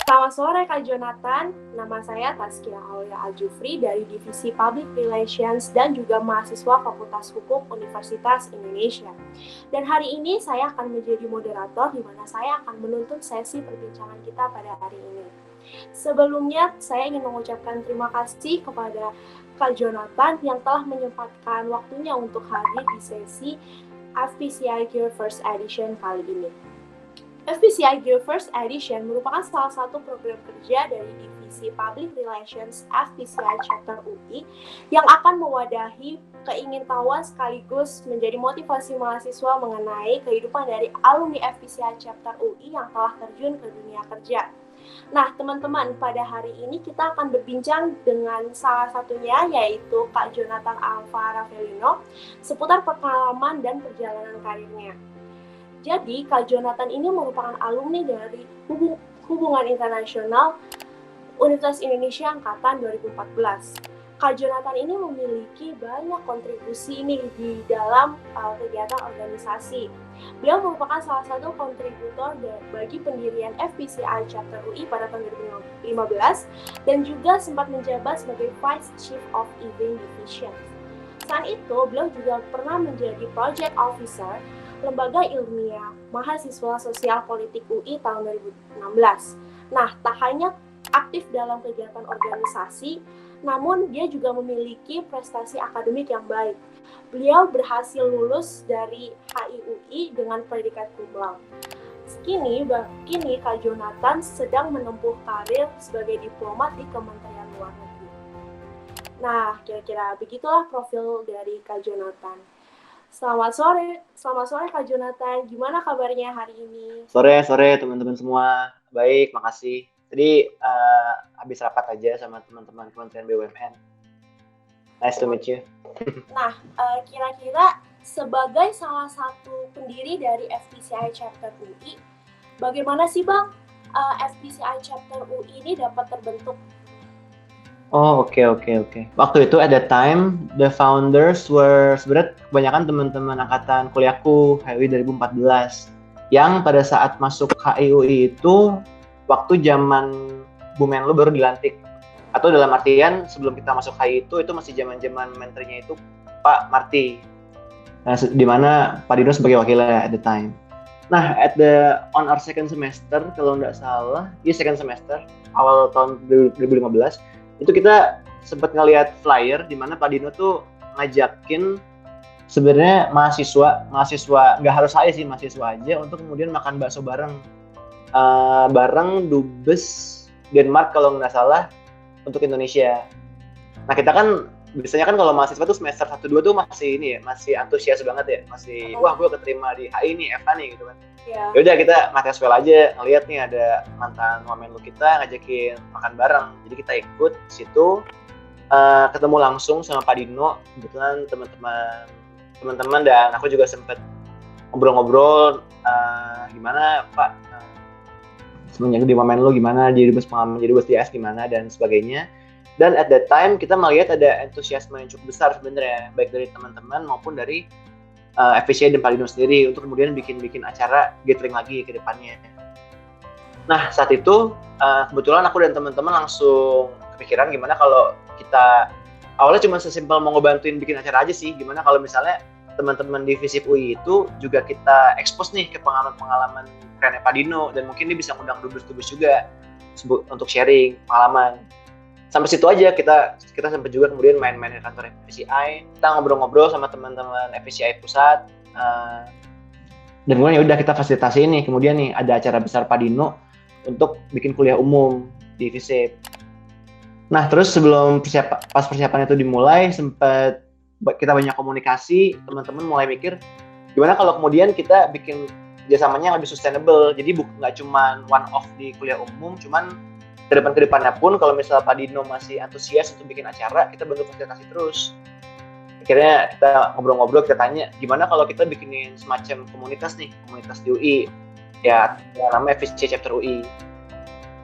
Selamat sore Kak Jonathan, nama saya Taskia Aulia Aljufri dari Divisi Public Relations dan juga mahasiswa Fakultas Hukum Universitas Indonesia. Dan hari ini saya akan menjadi moderator di mana saya akan menuntun sesi perbincangan kita pada hari ini. Sebelumnya, saya ingin mengucapkan terima kasih kepada Kak Jonathan yang telah menyempatkan waktunya untuk hadir di sesi FPCI Gear First Edition kali ini. FPCI Gear First Edition merupakan salah satu program kerja dari Divisi Public Relations FPCI Chapter UI yang akan mewadahi keingintahuan sekaligus menjadi motivasi mahasiswa mengenai kehidupan dari alumni FPCI Chapter UI yang telah terjun ke dunia kerja. Nah, teman-teman, pada hari ini kita akan berbincang dengan salah satunya yaitu Kak Jonathan Alva Ravelino seputar pengalaman dan perjalanan karirnya. Jadi, Kak Jonathan ini merupakan alumni dari Hubungan Internasional Universitas Indonesia Angkatan 2014. Kak Jonathan ini memiliki banyak kontribusi nih di dalam kegiatan organisasi. Beliau merupakan salah satu kontributor bagi pendirian FPCI Chapter UI pada tahun 2015 dan juga sempat menjabat sebagai Vice Chief of Event Division. Selain itu, beliau juga pernah menjadi Project Officer Lembaga Ilmiah Mahasiswa Sosial Politik UI tahun 2016. Nah, tak hanya aktif dalam kegiatan organisasi, namun dia juga memiliki prestasi akademik yang baik. Beliau berhasil lulus dari HIUI dengan predikat cum laude. Kini Kak Jonathan sedang menempuh karir sebagai diplomat di Kementerian Luar Negeri. Nah, kira-kira begitulah profil dari Kak Jonathan. Selamat sore Kak Jonathan. Gimana kabarnya hari ini? Sore teman-teman semua. Baik, makasih. Tadi habis rapat aja sama teman-teman Kementerian BUMN. Nice to meet you. Nah, kira-kira sebagai salah satu pendiri dari FPCI Chapter UI, bagaimana sih Bang FPCI Chapter UI ini dapat terbentuk? Oh, oke. Waktu itu at that time, the founders were sebenarnya kebanyakan teman-teman angkatan kuliahku, HIUI 2014. Yang pada saat masuk HIUI itu, waktu zaman Bu Menlu baru dilantik. Atau dalam artian, sebelum kita masuk HIUI itu masih zaman-zaman menterinya itu Pak Marty. Nah, di mana Pak Dino sebagai wakilnya at the time. Nah, on our second semester, kalau nggak salah, second semester, awal tahun 2015, itu kita sempat ngelihat flyer di mana Pak Dino tuh ngajakin sebenarnya mahasiswa nggak harus saya sih, mahasiswa aja untuk kemudian makan bakso bareng Dubes Denmark kalau nggak salah untuk Indonesia. Nah, kita kan biasanya kan kalau mahasiswa tuh semester 1-2 tuh masih antusias banget ya, masih wah gue keterima di HI nih, Eva nih gitu kan. Ya udah kita casual aja ngelihat nih ada mantan Wamenlu kita ngajakin makan bareng. Jadi kita ikut situ, ketemu langsung sama Pak Dino, kebetulan teman-teman dan aku juga sempet ngobrol-ngobrol gimana Pak semenjak di Wamenlu, gimana jadi pengalaman jadi bos DS gimana dan sebagainya. Dan at that time kita melihat ada antusiasme yang cukup besar sebenarnya, baik dari teman-teman maupun dari FPCI dan Pak Dino sendiri untuk kemudian bikin acara gathering lagi ke depannya. Nah, saat itu kebetulan aku dan teman-teman langsung kepikiran gimana kalau kita awalnya cuma sesimpel mau ngebantuin bikin acara aja sih, gimana kalau misalnya teman-teman di FISIP UI itu juga kita expose nih ke pengalaman kerennya Pak Dino dan mungkin dia bisa ngundang dubes-dubes juga untuk sharing pengalaman. Sampai situ aja kita sempat juga kemudian main-main ke kantor FPCI, kita ngobrol-ngobrol sama teman-teman FPCI pusat, dan kemudian ya udah kita fasilitasi ini. Kemudian nih ada acara besar Pak Dino untuk bikin kuliah umum di FISIP. Nah, terus sebelum pas persiapan itu dimulai, sempat kita banyak komunikasi, teman-teman mulai mikir gimana kalau kemudian kita bikin kerjasamanya lebih sustainable. Jadi nggak cuma one off di kuliah umum, cuman kedepannya pun kalau misalnya Pak Dino masih antusias untuk bikin acara, kita bantu fasilitasi terus. Akhirnya kita ngobrol-ngobrol, kita tanya gimana kalau kita bikinin semacam komunitas di UI, ya namanya FPCI Chapter UI.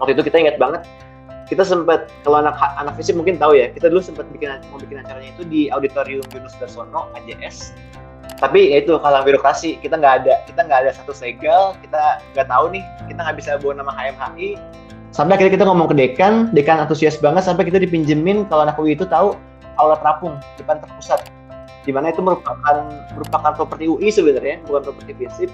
Waktu itu kita ingat banget, kita sempat, kalau anak FISIP mungkin tahu ya, kita dulu sempat mau bikin acaranya itu di Auditorium Yunus Darsono AJS Tapi ya itu kalah birokrasi, kita nggak ada status legal, kita nggak tahu nih, kita nggak bisa bawa nama HMHI. Sampai akhirnya kita ngomong ke dekan antusias banget sampai kita dipinjemin kalau anak UI itu tahu aula terapung depan terpusat, di mana itu merupakan properti UI sebenarnya, bukan properti FISIP.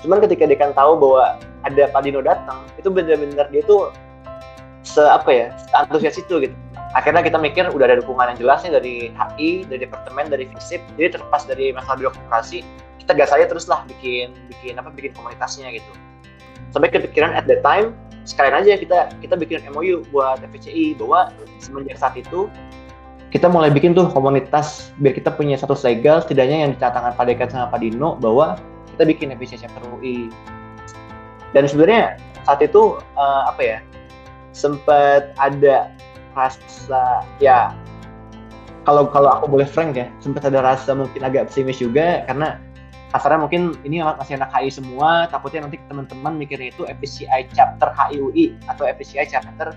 Cuman ketika dekan tahu bahwa ada Pak Dino datang, itu benar-benar dia tuh antusias itu gitu. Akhirnya kita mikir udah ada dukungan yang jelas nih dari HI, dari departemen, dari FISIP, jadi terlepas dari masalah birokrasi, kita gas aja terus lah bikin komunitasnya gitu. Sampai kepikiran at that time, sekalian aja kita bikin MOU buat FVCI bahwa semenjak saat itu kita mulai bikin tuh komunitas biar kita punya status legal setidaknya yang dicatatkan Pak Dekan sama Pak Dino bahwa kita bikin FVCI chapter UI. Dan sebenarnya saat itu sempat ada rasa ya, kalau aku boleh frank ya, sempat ada rasa mungkin agak pesimis juga karena kasarnya mungkin ini masih anak HI semua, takutnya nanti teman-teman mikirnya itu FVCI chapter HI UI atau FVCI chapter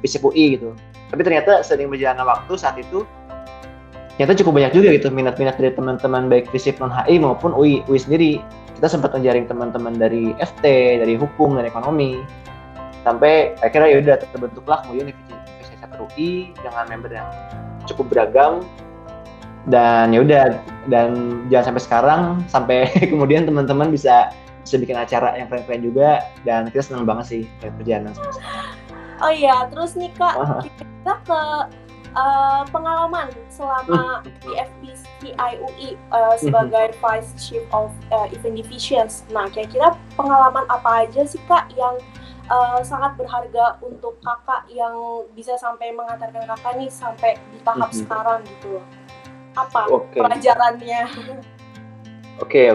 FISIP UI gitu. Tapi ternyata sering berjalannya waktu saat itu ternyata cukup banyak juga gitu minat-minat dari teman-teman baik FISIP non HI maupun UI sendiri. Kita sempat menjaring teman-teman dari FT, dari hukum, dari ekonomi, sampai akhirnya ya udah terbentuklah kemudian FVCI chapter UI dengan member yang cukup beragam. Dan ya udah, dan jangan sampai sekarang, sampai kemudian teman-teman bisa bikin acara yang keren-keren juga, dan kita senang banget sih perjalanan sampai sekarang. Oh iya, terus nih Kak, kita ke pengalaman selama di FVCI UI sebagai Vice Chief of Event Divisions. Nah, kira-kira pengalaman apa aja sih Kak yang sangat berharga untuk Kakak yang bisa sampai mengantarkan Kakak nih sampai di tahap sekarang gitu loh? Apa pelajarannya? Oke.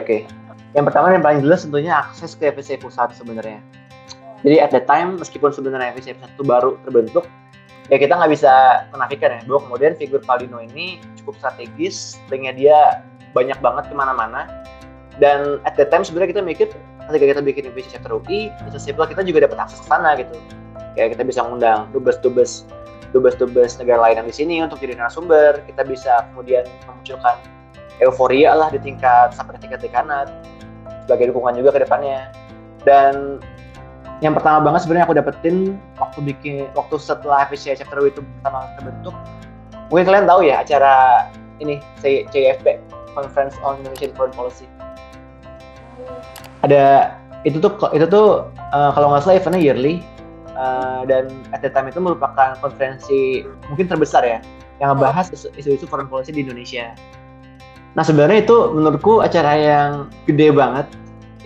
Yang pertama yang paling jelas tentunya akses ke FVCI pusat sebenarnya. Jadi at that time meskipun sebenarnya FVCI pusat itu baru terbentuk, ya kita nggak bisa menafikan ya bahwa kemudian figur Pak Dino ini cukup strategis, linknya dia banyak banget kemana-mana. Dan at that time sebenarnya kita mikir ketika kita bikin FVCI chapter UI, itu simpel kita juga dapat akses ke sana gitu. Kayak kita bisa ngundang dubes negara lain yang di sini untuk jadi narasumber, kita bisa kemudian memunculkan euforia lah di tingkat sampai di tingkat dekanat sebagai dukungan juga ke depannya. Dan yang pertama banget sebenarnya aku dapetin waktu setelah FVCI chapter UI itu pertama terbentuk, mungkin kalian tahu ya acara ini CIFP, Conference on Indonesian Foreign Policy. Ada itu tuh kalau nggak salah eventnya yearly. Dan at the time itu merupakan konferensi mungkin terbesar ya yang ngebahas isu-isu foreign policy di Indonesia. Nah sebenarnya itu menurutku acara yang gede banget,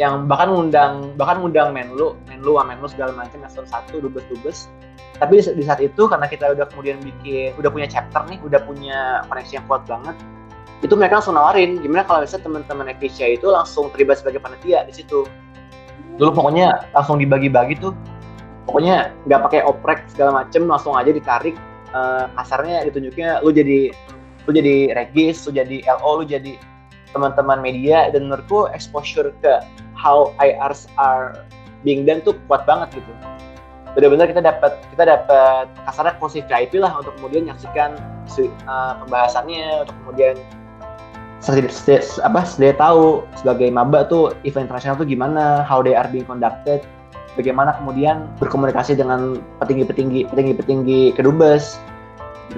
yang bahkan ngundang Menlu segala macam eselon 1, dubes. Tapi di saat itu karena kita udah kemudian udah punya chapter nih, udah punya koneksi yang kuat banget, itu mereka langsung nawarin gimana kalau misalnya teman-teman FVCI itu langsung terlibat sebagai panitia di situ. Dulu pokoknya langsung dibagi-bagi tuh. Pokoknya nggak pakai oprek segala macem, langsung aja ditarik, kasarnya ditunjuknya lu jadi regis, lu jadi LO, lu jadi teman-teman media. Dan menurutku exposure ke how IRs are being done tuh kuat banget gitu. Benar-benar kita dapat kasarnya posisi VIP lah untuk kemudian menyaksikan pembahasannya, untuk kemudian sedia tahu sebagai maba tuh event internasional tuh gimana, how they are being conducted, bagaimana kemudian berkomunikasi dengan petinggi kedubes.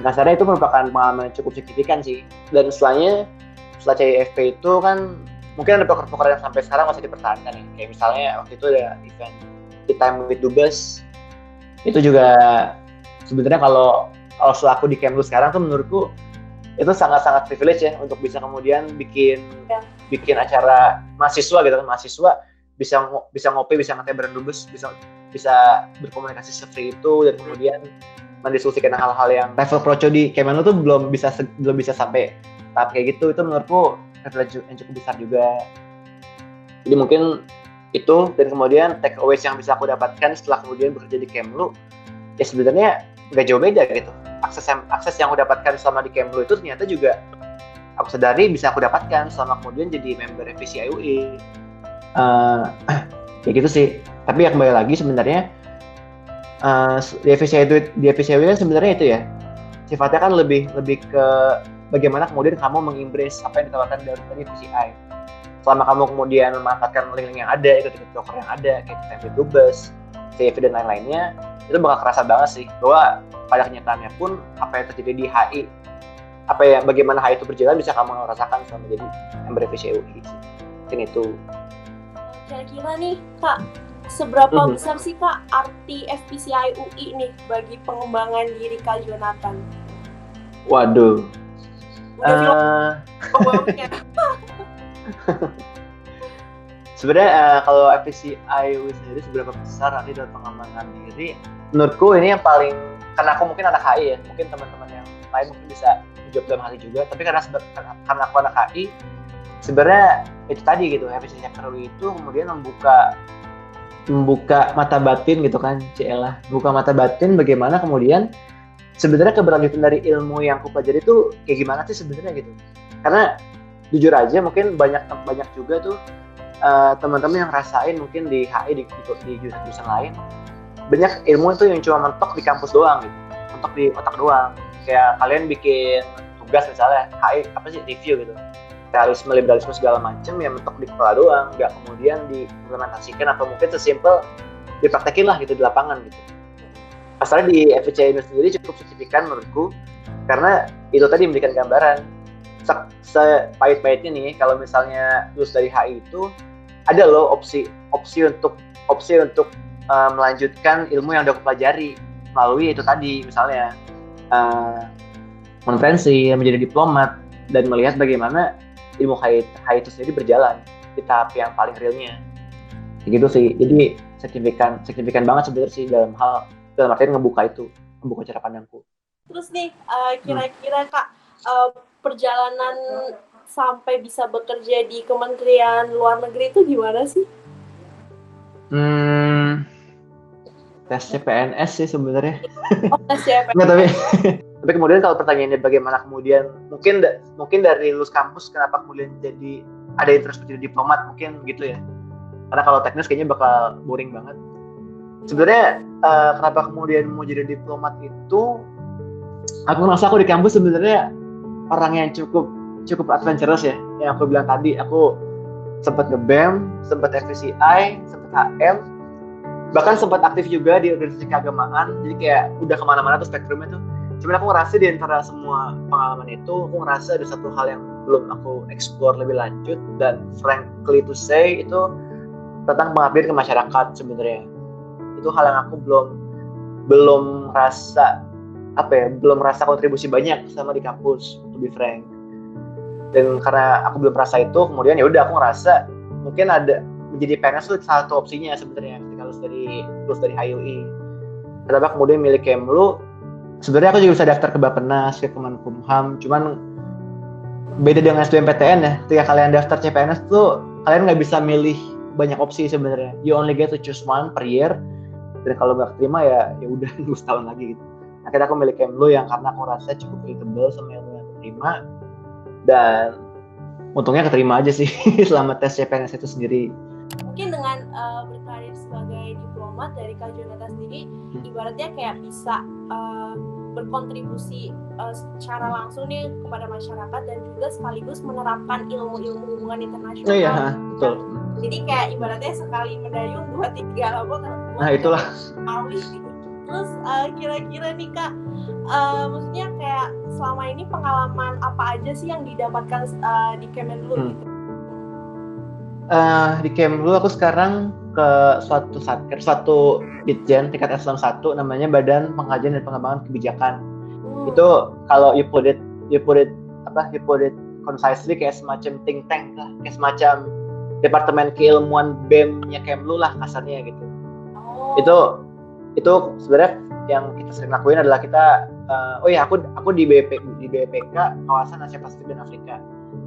Kasarnya itu merupakan pengalaman yang cukup signifikan sih. Dan setelah CIFP itu kan mungkin ada poker-poker yang sampai sekarang masih dipertahankan ya. Kayak misalnya waktu itu ada event The Time with Dubes. Itu juga sebenarnya kalau selaku di Kemlu sekarang tuh menurutku itu sangat-sangat privilege ya untuk bisa kemudian bikin acara mahasiswa gitu kan, mahasiswa bisa ngopi, bisa ngeteh bareng dubes, bisa berkomunikasi se-free itu, dan kemudian mendiskusikan hal-hal yang level proco di Kemenlu tuh belum bisa sampai tahap kayak gitu. Itu menurutku privilege yang cukup besar juga. Jadi mungkin itu, dan kemudian take aways yang bisa aku dapatkan setelah kemudian bekerja di Kemlu ya sebenarnya nggak jauh beda gitu. Akses yang aku dapatkan selama di Kemlu itu ternyata juga aku sadari bisa aku dapatkan selama kemudian jadi member FVCI UI. Ya gitu sih. Tapi ya kembali lagi sebenarnya di FVCI UI kan sebenarnya itu ya sifatnya kan lebih ke bagaimana kemudian kamu mengembrace apa yang ditawarkan dari FVCI. selama kamu kemudian memanfaatkan link-link yang ada, ikut-ikut broker yang ada kayak Tempe Dubes, CV dan lain-lainnya, itu bakal kerasa banget sih bahwa pada kenyataannya pun apa yang terjadi di HI, bagaimana HI itu berjalan bisa kamu rasakan selama jadi member FPCI UI. Mungkin itu. Kira-kira nih Kak, seberapa besar sih Kak arti FPCI UI nih bagi pengembangan diri Kak Jonathan? Waduh. Sebenarnya kalau FPCI UI sendiri seberapa besar arti dalam pengembangan diri? Menurutku ini yang paling, karena aku mungkin anak HI ya, mungkin teman-teman yang lain mungkin bisa jawab dalam hal itu juga, tapi karena aku anak HI, sebenarnya itu tadi gitu, FPCI Sector UI itu kemudian membuka mata batin gitu kan, Ciela, buka mata batin bagaimana kemudian sebenarnya keberlanjutan dari ilmu yang aku pelajari itu kayak gimana sih sebenarnya gitu. Karena jujur aja mungkin banyak juga tuh teman-teman yang rasain mungkin di HI di jurusan lain banyak ilmu itu yang cuma mentok di kampus doang gitu, mentok di otak doang. Kayak kalian bikin tugas misalnya HI apa sih, review gitu, realisme, liberalisme segala macam yang mentok di kepala doang, nggak kemudian diimplementasikan atau mungkin sesimpel dipraktekin lah gitu di lapangan gitu. Asalnya di FPCI ini sendiri cukup signifikan menurutku, karena itu tadi memberikan gambaran sepahit-pahitnya nih kalau misalnya lulus dari HI itu ada loh opsi untuk melanjutkan ilmu yang udah aku pelajari melalui itu tadi, misalnya konferensi, menjadi diplomat, dan melihat bagaimana ilmu HI itu sendiri berjalan di tahap yang paling realnya. Gitu sih. Jadi signifikan banget sebenarnya sih dalam artian ngebuka cara pandangku. Terus nih, kira-kira Kak, perjalanan sampai bisa bekerja di Kementerian Luar Negeri itu gimana sih? Tes CPNS sih sebenarnya. Oh, tes CPNS. Nggak, tapi kemudian kalau pertanyaannya bagaimana kemudian mungkin dari lulus kampus kenapa kemudian jadi ada interest menjadi diplomat, mungkin gitu ya. Karena kalau teknis kayaknya bakal boring banget. Sebenarnya kenapa kemudian mau jadi diplomat itu, aku merasa aku di kampus sebenarnya orang yang cukup adventurous ya. Yang aku bilang tadi, aku sempat nge-BEM, sempat FPCI, sempat HM, bahkan sempat aktif juga di organisasi keagamaan. Jadi kayak udah kemana-mana tuh spektrumnya tuh. Cuman aku ngerasa di antara semua pengalaman itu, aku ngerasa ada satu hal yang belum aku explore lebih lanjut, dan frankly to say itu tentang pengabdian ke masyarakat sebenarnya. Itu hal yang aku belum rasa kontribusi banyak sama di kampus, to be frank. Dan karena aku belum rasa itu, kemudian ya udah aku ngerasa mungkin ada menjadi PNS itu salah satu opsinya sebenarnya ketika lulus dari HIUI. Kenapa kemudian milih Kemlu? Sebenarnya aku juga bisa daftar ke Bappenas, ke Kemenkumham, cuman beda dengan SBMPTN ya. Ketika kalian daftar CPNS tuh kalian nggak bisa milih banyak opsi sebenarnya. You only get to choose one per year. Dan kalau nggak keterima ya udah nunggu setahun lagi gitu. Akhirnya aku milih Kemlu yang karena aku rasa cukup relatable sama ilmu yang aku terima, dan untungnya keterima aja sih selama tes CPNS itu sendiri. Mungkin dengan berkarir sebagai diplomat dari Kak Jonathan sendiri, ibaratnya kayak bisa berkontribusi secara langsung nih kepada masyarakat, dan juga sekaligus menerapkan ilmu-ilmu hubungan internasional. Iya, betul. Jadi kayak ibaratnya sekali mendayung 2-3 labo. Nah itulah. Terus kira-kira nih Kak, maksudnya kayak selama ini pengalaman apa aja sih yang didapatkan di Kemenlu gitu? Di Kemlu aku sekarang ke suatu ditjen tingkat eselon 1 namanya Badan Pengkajian dan Pengembangan Kebijakan. Itu kalau you put it concisely kayak semacam think tank lah, kayak semacam departemen keilmuan BEM-nya Kemlu lah kasarnya gitu. Itu sebenarnya yang kita sering lakuin adalah kita aku di BPK kawasan Asia Pasifik dan Afrika.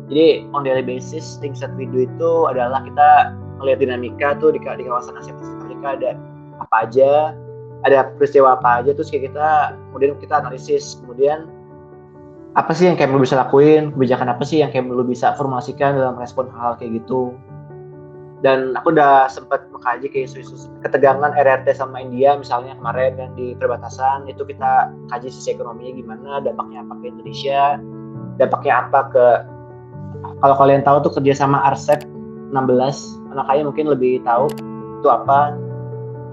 Jadi on daily basis things that we do itu adalah kita melihat dinamika tuh di kawasan Asia Pasifik Afrika, ada apa aja, ada peristiwa apa aja, terus kayak kemudian kita analisis, kemudian apa sih yang Kemlu bisa lakuin, kebijakan apa sih yang Kemlu bisa formulasikan dalam respon hal kayak gitu. Dan aku udah sempat mengkaji kayak isu-isu ketegangan RRT sama India misalnya kemarin kan di perbatasan, itu kita kaji sisi ekonominya gimana, dampaknya apa ke Indonesia, dampaknya apa ke, kalau kalian tahu tuh kerja sama RCEP 16, anak kaya mungkin lebih tahu itu apa.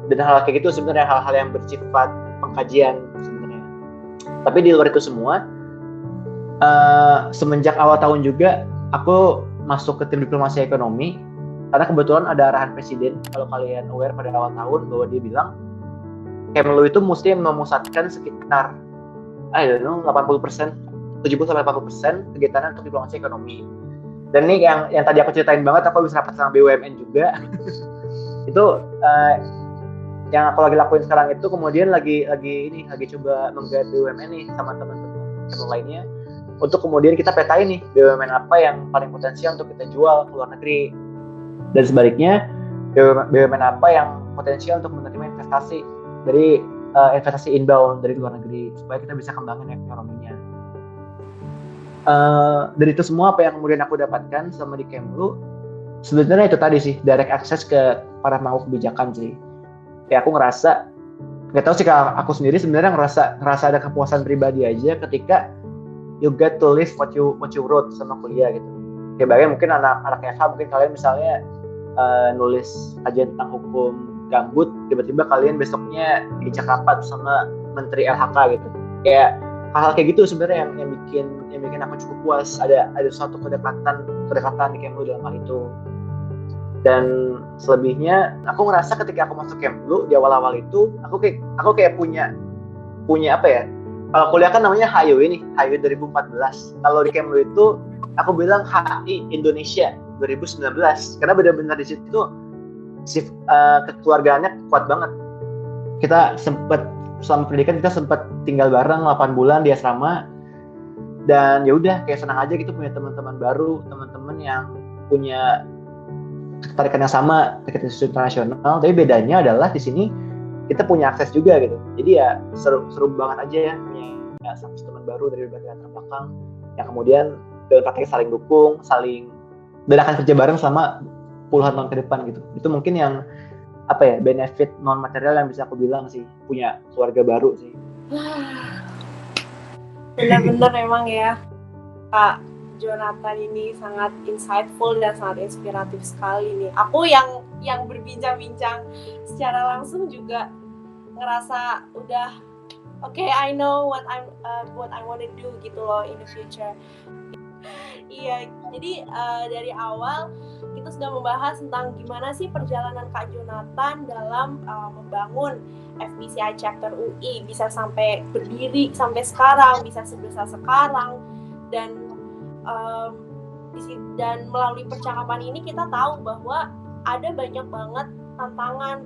Dan hal kayak gitu sebenarnya hal-hal yang bersifat pengkajian sebenarnya. Tapi di luar itu semua, semenjak awal tahun juga aku masuk ke tim diplomasi ekonomi karena kebetulan ada arahan presiden, kalau kalian aware, pada awal tahun bahwa dia bilang Kemlu itu mesti memusatkan sekitar 80%, 70-80% kegiatan untuk diplomasi ekonomi. Dan ini yang tadi aku ceritain banget, aku bisa rapat sama BUMN juga. Itu yang aku lagi lakuin sekarang itu, kemudian lagi coba menggait BUMN nih sama teman-teman lainnya, untuk kemudian kita petain nih BUMN apa yang paling potensial untuk kita jual ke luar negeri, dan sebaliknya BUMN apa yang potensial untuk menerima investasi dari investasi inbound dari luar negeri, supaya kita bisa kembangin ekonominya. Dari itu semua apa yang kemudian aku dapatkan sama di Kemlu, sebenarnya itu tadi sih, direct access ke para pemangku kebijakan sih. Ya aku ngerasa, nggak tahu sih, kalau aku sendiri sebenarnya ngerasa ada kepuasan pribadi aja ketika you get to live what you wrote sama kuliah gitu. Kayak bagaimana mungkin anak FH, mungkin kalian misalnya nulis kajian tentang hukum gambut, tiba-tiba kalian besoknya diajak rapat sama menteri LHK gitu. Kayak hal-hal kayak gitu sebenarnya yang bikin aku cukup puas. Ada suatu kedekatan di Kemlu dalam hal itu. Dan selebihnya aku ngerasa ketika aku masuk Kemlu di awal-awal itu, aku kayak punya apa ya, kalau kuliah kan namanya HIU 2014, kalau di Kemlu itu aku bilang HI Indonesia 2019, karena benar-benar di situ kekeluargaannya kuat banget. Kita selama pendidikan kita sempat tinggal bareng 8 bulan di asrama, dan ya udah kayak senang aja gitu punya teman-teman baru, teman-teman yang punya ketertarikan yang sama terkait isu internasional. Tapi bedanya adalah di sini kita punya akses juga gitu. Jadi ya seru banget aja ya punya satu teman baru dari berbagai latar belakang yang kemudian dalam praktiknya saling dukung, dan akan kerja bareng sama puluhan tahun ke depan gitu. Itu mungkin yang apa ya, benefit non material yang bisa aku bilang sih, punya keluarga baru sih. Benar-benar emang ya, Kak Jonathan ini sangat insightful dan sangat inspiratif sekali nih. Aku yang berbincang-bincang secara langsung juga ngerasa udah okay, I know what I want to do gitu loh in the future. Iya, jadi dari awal kita sudah membahas tentang gimana sih perjalanan Kak Jonathan dalam membangun FPCI Chapter UI bisa sampai berdiri sampai sekarang, bisa sebesar sekarang, dan melalui percakapan ini kita tahu bahwa ada banyak banget tantangan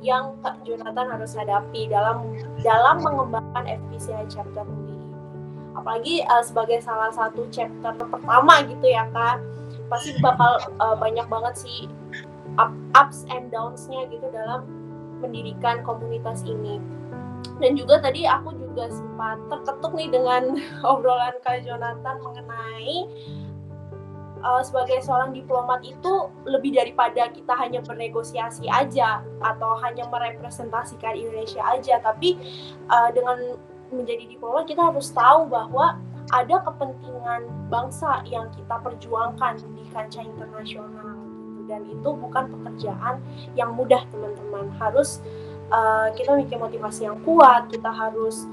yang Kak Jonathan harus hadapi dalam mengembangkan FPCI Chapter UI. Apalagi sebagai salah satu chapter pertama gitu ya Kak, pasti bakal banyak banget sih ups and downs-nya gitu dalam mendirikan komunitas ini. Dan juga tadi aku juga sempat terketuk nih dengan obrolan Kak Jonathan mengenai sebagai seorang diplomat itu lebih daripada kita hanya bernegosiasi aja atau hanya merepresentasikan Indonesia aja, tapi dengan menjadi diplomat kita harus tahu bahwa ada kepentingan bangsa yang kita perjuangkan di kancah internasional gitu. Dan itu bukan pekerjaan yang mudah teman-teman. Harus kita memiliki motivasi yang kuat, kita harus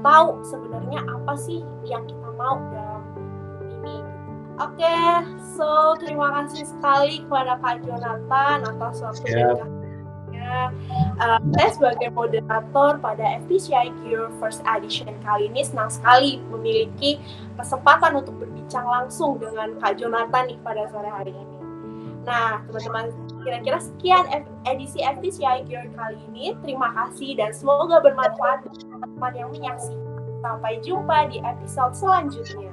tahu sebenarnya apa sih yang kita mau dalam ini. Oke, so terima kasih sekali kepada Kak Jonathan atas waktu dan kehadirannya. Saya sebagai moderator pada FPCI Gear First Edition kali ini senang sekali memiliki kesempatan untuk berbincang langsung dengan Kak Jonathan nih pada sore hari ini. Nah, teman-teman, kira-kira sekian edisi FPCI Gear kali ini. Terima kasih dan semoga bermanfaat bagi teman-teman yang menyaksikan. Sampai jumpa di episode selanjutnya.